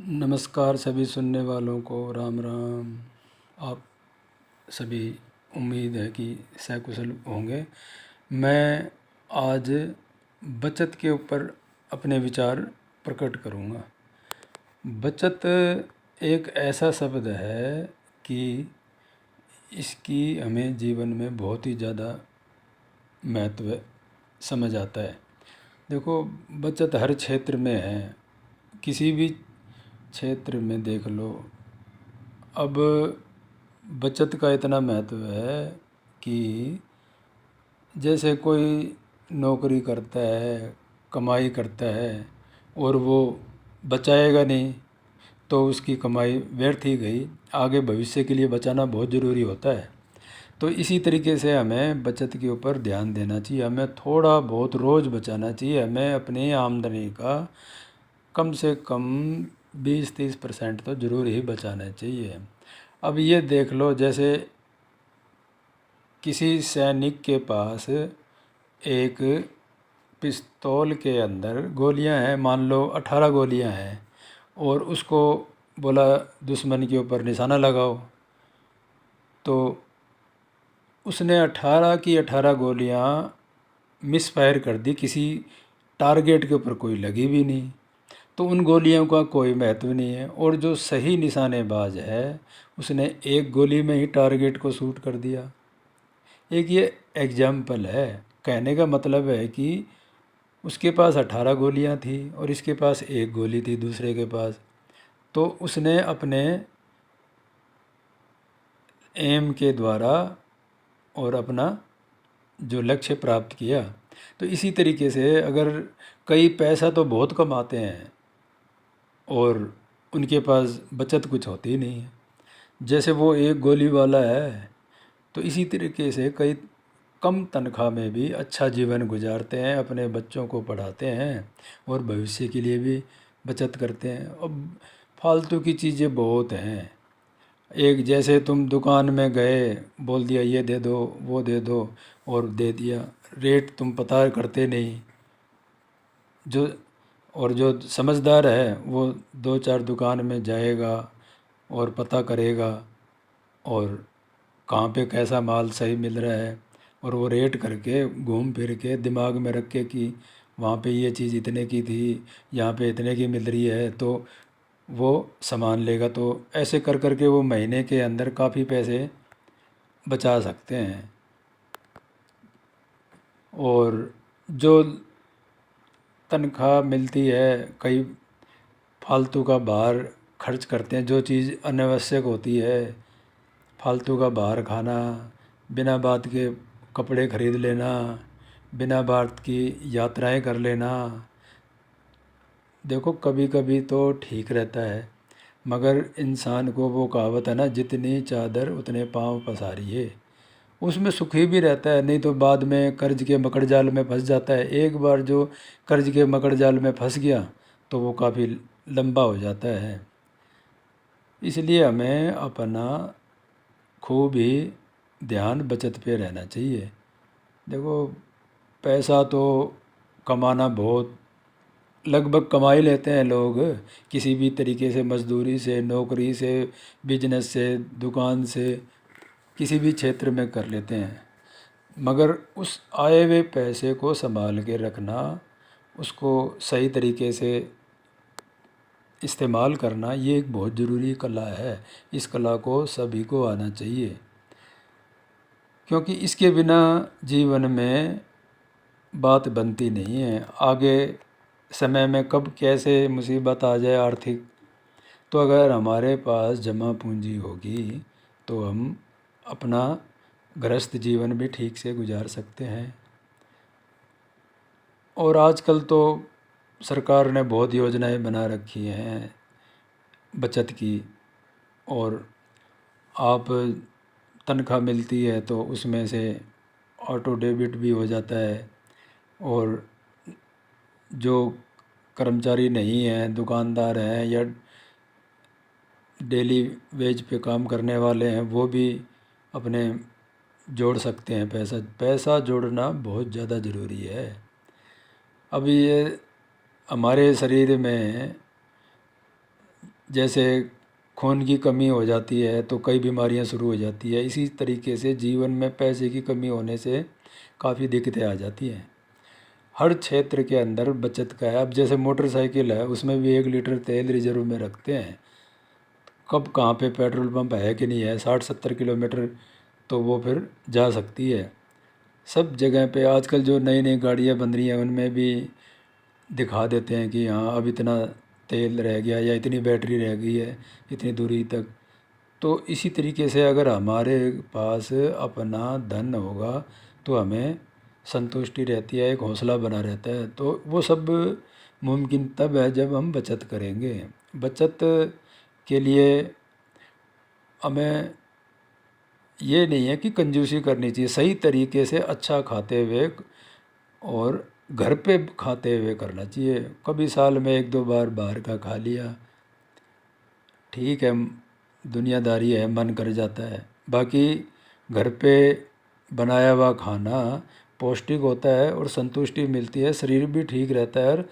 नमस्कार सभी सुनने वालों को, राम राम। आप सभी उम्मीद है कि सकुशल होंगे। मैं आज बचत के ऊपर अपने विचार प्रकट करूँगा। बचत एक ऐसा शब्द है कि इसकी हमें जीवन में बहुत ही ज़्यादा महत्व समझ आता है। देखो, बचत हर क्षेत्र में है, किसी भी क्षेत्र में देख लो। अब बचत का इतना महत्व है कि जैसे कोई नौकरी करता है, कमाई करता है और वो बचाएगा नहीं तो उसकी कमाई व्यर्थ ही गई। आगे भविष्य के लिए बचाना बहुत ज़रूरी होता है। तो इसी तरीके से हमें बचत के ऊपर ध्यान देना चाहिए। हमें थोड़ा बहुत रोज़ बचाना चाहिए। हमें अपनी आमदनी का कम से कम 20-30% तो ज़रूर ही बचाना चाहिए। अब ये देख लो, जैसे किसी सैनिक के पास एक पिस्तौल के अंदर गोलियां हैं, मान लो 18 गोलियां हैं, और उसको बोला दुश्मन के ऊपर निशाना लगाओ, तो उसने 18 की 18 गोलियां मिसफायर कर दी, किसी टारगेट के ऊपर कोई लगी भी नहीं। तो उन गोलियों का कोई महत्व नहीं है। और जो सही निशानेबाज है उसने एक गोली में ही टारगेट को शूट कर दिया। एक ये एग्जाम्पल है। कहने का मतलब है कि उसके पास 18 गोलियां थी और इसके पास एक गोली थी दूसरे के पास, तो उसने अपने एम के द्वारा और अपना जो लक्ष्य प्राप्त किया। तो इसी तरीके से अगर कई पैसा तो बहुत कमाते हैं और उनके पास बचत कुछ होती नहीं है, जैसे वो एक गोली वाला है, तो इसी तरीके से कई कम तनख्वाह में भी अच्छा जीवन गुजारते हैं, अपने बच्चों को पढ़ाते हैं और भविष्य के लिए भी बचत करते हैं। अब फालतू की चीज़ें बहुत हैं। एक जैसे तुम दुकान में गए, बोल दिया ये दे दो वो दे दो और दे दिया, रेट तुम पता करते नहीं। जो और जो समझदार है वो 2-4 दुकान में जाएगा और पता करेगा और कहाँ पे कैसा माल सही मिल रहा है, और वो रेट करके घूम फिर के दिमाग में रख के कि वहाँ पे ये चीज़ इतने की थी, यहाँ पे इतने की मिल रही है, तो वो सामान लेगा। तो ऐसे कर कर के वो महीने के अंदर काफ़ी पैसे बचा सकते हैं। और जो तनख्वाह मिलती है, कई फालतू का बाहर खर्च करते हैं, जो चीज़ अनावश्यक होती है, फालतू का बाहर खाना, बिना बात के कपड़े खरीद लेना, बिना बात की यात्राएं कर लेना। देखो, कभी कभी तो ठीक रहता है, मगर इंसान को वो कहावत है ना, जितनी चादर उतने पाँव पसारिए, उसमें सुखी भी रहता है। नहीं तो बाद में कर्ज के मकड़ जाल में फंस जाता है। एक बार जो कर्ज के मकड़ जाल में फंस गया तो वो काफ़ी लंबा हो जाता है। इसलिए हमें अपना खूब ही ध्यान बचत पे रहना चाहिए। देखो, पैसा तो कमाना बहुत लगभग कमा ही लेते हैं लोग, किसी भी तरीके से, मजदूरी से, नौकरी से, बिजनेस से, दुकान से, किसी भी क्षेत्र में कर लेते हैं। मगर उस आए हुए पैसे को संभाल के रखना, उसको सही तरीके से इस्तेमाल करना, ये एक बहुत ज़रूरी कला है। इस कला को सभी को आना चाहिए, क्योंकि इसके बिना जीवन में बात बनती नहीं है। आगे समय में कब कैसे मुसीबत आ जाए आर्थिक, तो अगर हमारे पास जमा पूंजी होगी तो हम अपना गृहस्थ जीवन भी ठीक से गुजार सकते हैं। और आजकल तो सरकार ने बहुत योजनाएं बना रखी हैं बचत की। और आप तनख्वाह मिलती है तो उसमें से ऑटो डेबिट भी हो जाता है। और जो कर्मचारी नहीं हैं, दुकानदार हैं या डेली वेज पे काम करने वाले हैं, वो भी अपने जोड़ सकते हैं पैसा। पैसा जोड़ना बहुत ज़्यादा ज़रूरी है। अभी ये हमारे शरीर में जैसे खून की कमी हो जाती है तो कई बीमारियां शुरू हो जाती है। इसी तरीके से जीवन में पैसे की कमी होने से काफ़ी दिक्कतें आ जाती हैं। हर क्षेत्र के अंदर बचत का है। अब जैसे मोटरसाइकिल है, उसमें भी 1 लीटर तेल रिजर्व में रखते हैं। कब कहाँ पे पेट्रोल पंप है कि नहीं है, 60-70 किलोमीटर तो वो फिर जा सकती है। सब जगह पे आजकल जो नई नई गाड़ियाँ बन रही हैं उनमें भी दिखा देते हैं कि हाँ अब इतना तेल रह गया या इतनी बैटरी रह गई है इतनी दूरी तक। तो इसी तरीके से अगर हमारे पास अपना धन होगा तो हमें संतुष्टि रहती है, एक हौसला बना रहता है। तो वो सब मुमकिन तब है जब हम बचत करेंगे। बचत के लिए हमें ये नहीं है कि कंजूसी करनी चाहिए, सही तरीके से अच्छा खाते हुए और घर पे खाते हुए करना चाहिए। कभी साल में 1-2 बार बाहर का खा लिया, ठीक है, दुनियादारी है, मन कर जाता है। बाकी घर पे बनाया हुआ खाना पौष्टिक होता है और संतुष्टि मिलती है, शरीर भी ठीक रहता है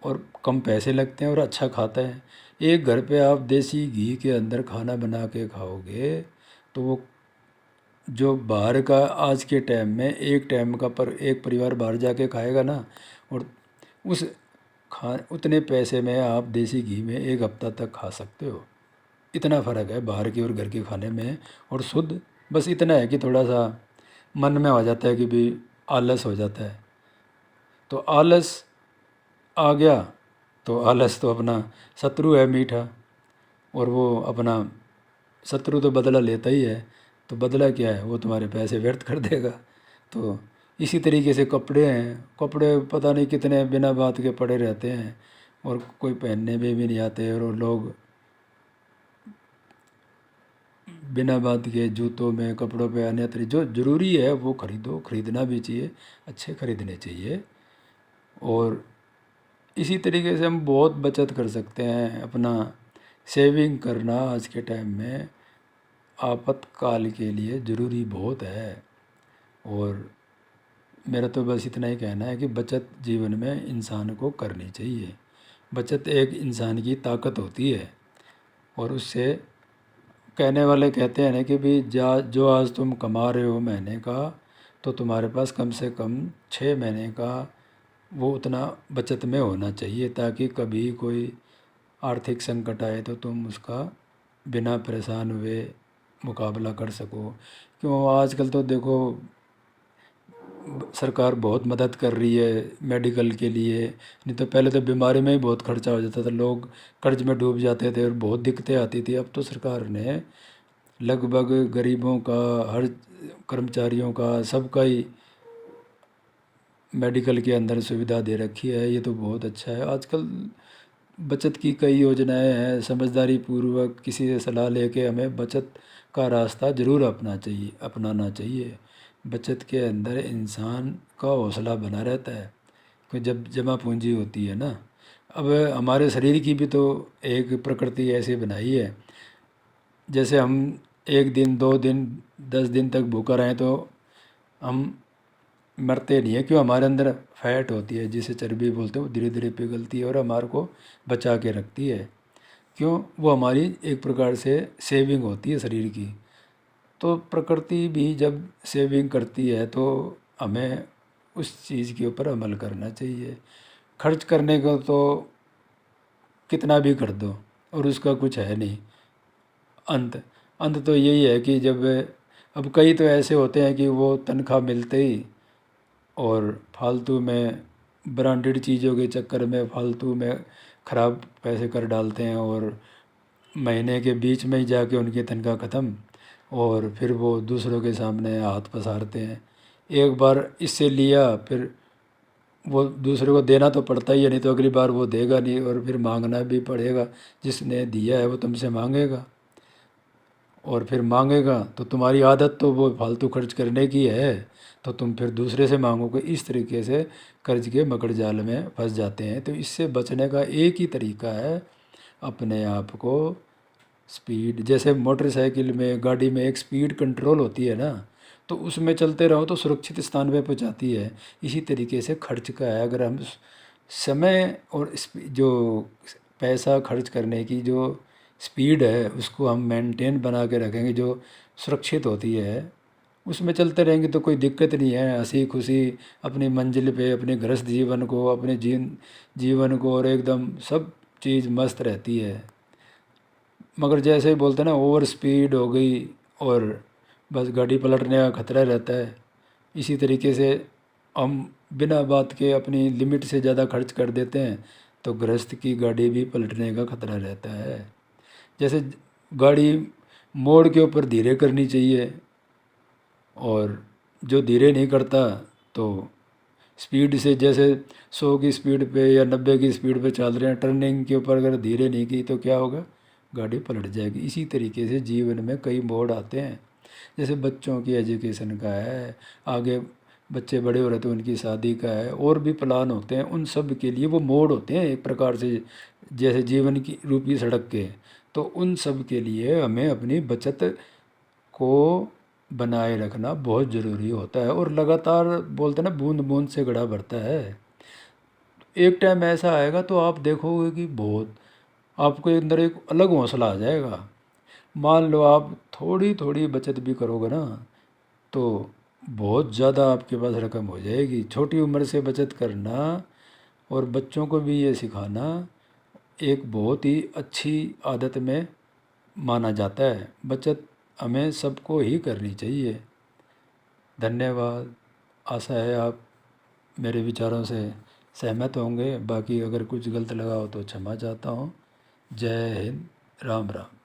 और कम पैसे लगते हैं और अच्छा खाता है। एक घर पे आप देसी घी के अंदर खाना बना के खाओगे तो वो जो बाहर का आज के टाइम में एक टाइम का पर एक परिवार बाहर जाके खाएगा ना, और उस उतने पैसे में आप देसी घी में एक हफ्ता तक खा सकते हो। इतना फ़र्क है बाहर के और घर के खाने में। और शुद्ध बस इतना है कि थोड़ा सा मन में आ जाता है कि भी आलस हो जाता है। तो आलस आ गया तो आलस तो अपना शत्रु है मीठा, और वो अपना शत्रु तो बदला लेता ही है। तो बदला क्या है, वो तुम्हारे पैसे व्यर्थ कर देगा। तो इसी तरीके से कपड़े हैं, कपड़े पता नहीं कितने बिना बात के पड़े रहते हैं और कोई पहनने में भी नहीं आते, और लोग बिना बात के जूतों में कपड़ों पे अन्यत्र जो ज़रूरी है वो खरीदो, खरीदना भी चाहिए, अच्छे खरीदने चाहिए। और इसी तरीके से हम बहुत बचत कर सकते हैं। अपना सेविंग करना आज के टाइम में आपातकाल के लिए ज़रूरी बहुत है। और मेरा तो बस इतना ही कहना है कि बचत जीवन में इंसान को करनी चाहिए। बचत एक इंसान की ताकत होती है। और उससे कहने वाले कहते हैं ना कि भी जा जो आज तुम कमा रहे हो महीने का, तो तुम्हारे पास कम से कम 6 महीने का वो उतना बचत में होना चाहिए, ताकि कभी कोई आर्थिक संकट आए तो तुम उसका बिना परेशान हुए मुकाबला कर सको। क्यों आजकल तो देखो सरकार बहुत मदद कर रही है मेडिकल के लिए। नहीं तो पहले तो बीमारी में ही बहुत खर्चा हो जाता था, लोग कर्ज में डूब जाते थे और बहुत दिक्कतें आती थी। अब तो सरकार ने लगभग गरीबों का, हर कर्मचारियों का, सबका ही मेडिकल के अंदर सुविधा दे रखी है। ये तो बहुत अच्छा है। आजकल बचत की कई योजनाएं हैं। समझदारी पूर्वक किसी से सलाह लेके हमें बचत का रास्ता ज़रूर अपनाना चाहिए। बचत के अंदर इंसान का हौसला बना रहता है कि जब जमा पूंजी होती है ना। अब हमारे शरीर की भी तो एक प्रकृति ऐसी बनाई है, जैसे हम 1 दिन 2 दिन 10 दिन तक भूखा रहें तो हम मरते नहीं है। क्यों, हमारे अंदर फैट होती है जिसे चर्बी बोलते हैं, वो धीरे धीरे पिघलती है और हमारे को बचा के रखती है। क्यों, वो हमारी एक प्रकार से सेविंग होती है शरीर की। तो प्रकृति भी जब सेविंग करती है तो हमें उस चीज़ के ऊपर अमल करना चाहिए। खर्च करने को तो कितना भी कर दो और उसका कुछ है नहीं अंत। अंत तो यही है कि जब, अब कई तो ऐसे होते हैं कि वो तनख्वाह मिलते ही और फालतू में ब्रांडेड चीज़ों के चक्कर में फालतू में ख़राब पैसे कर डालते हैं, और महीने के बीच में ही जाके उनकी तनख्वाह ख़त्म, और फिर वो दूसरों के सामने हाथ पसारते हैं। एक बार इससे लिया फिर वो दूसरे को देना तो पड़ता ही है, नहीं तो अगली बार वो देगा नहीं और फिर मांगना भी पड़ेगा। जिसने दिया है वो तुमसे मांगेगा, और फिर मांगेगा तो तुम्हारी आदत तो वो फालतू खर्च करने की है, तो तुम फिर दूसरे से मांगोगे। इस तरीके से कर्ज के मकड़ जाल में फंस जाते हैं। तो इससे बचने का एक ही तरीका है, अपने आप को स्पीड, जैसे मोटरसाइकिल में, गाड़ी में एक स्पीड कंट्रोल होती है ना, तो उसमें चलते रहो तो सुरक्षित स्थान पे पहुंचाती है। इसी तरीके से खर्च का है। अगर हम समय और जो पैसा खर्च करने की जो स्पीड है उसको हम मेंटेन बना के रखेंगे, जो सुरक्षित होती है, उसमें चलते रहेंगे तो कोई दिक्कत नहीं है। हंसी खुशी अपनी मंजिल पे अपने गृहस्थ जीवन को, अपने जीवन को, और एकदम सब चीज़ मस्त रहती है। मगर जैसे ही बोलते हैं ना, ओवर स्पीड हो गई और बस गाड़ी पलटने का खतरा रहता है। इसी तरीके से हम बिना बात के अपनी लिमिट से ज़्यादा खर्च कर देते हैं तो गृहस्थ की गाड़ी भी पलटने का खतरा रहता है। जैसे गाड़ी मोड़ के ऊपर धीरे करनी चाहिए, और जो धीरे नहीं करता तो स्पीड से, जैसे 100 की स्पीड पे या 90 की स्पीड पे चल रहे हैं, टर्निंग के ऊपर अगर धीरे नहीं की तो क्या होगा, गाड़ी पलट जाएगी। इसी तरीके से जीवन में कई मोड़ आते हैं। जैसे बच्चों की एजुकेशन का है, आगे बच्चे बड़े हो रहे तो उनकी शादी का है, और भी प्लान होते हैं, उन सब के लिए वो मोड़ होते हैं एक प्रकार से, जैसे जीवन की रूपी सड़क के। तो उन सब के लिए हमें अपनी बचत को बनाए रखना बहुत ज़रूरी होता है। और लगातार बोलते हैं ना, बूंद बूंद से घड़ा भरता है। एक टाइम ऐसा आएगा तो आप देखोगे कि बहुत आपके अंदर एक अलग हौसला आ जाएगा। मान लो आप थोड़ी थोड़ी बचत भी करोगे ना, तो बहुत ज़्यादा आपके पास रकम हो जाएगी। छोटी उम्र से बचत करना और बच्चों को भी ये सिखाना एक बहुत ही अच्छी आदत में माना जाता है। बचत हमें सबको ही करनी चाहिए। धन्यवाद। आशा है आप मेरे विचारों से सहमत होंगे। बाकी अगर कुछ गलत लगा हो तो क्षमा चाहता हूँ। जय हिंद। राम राम।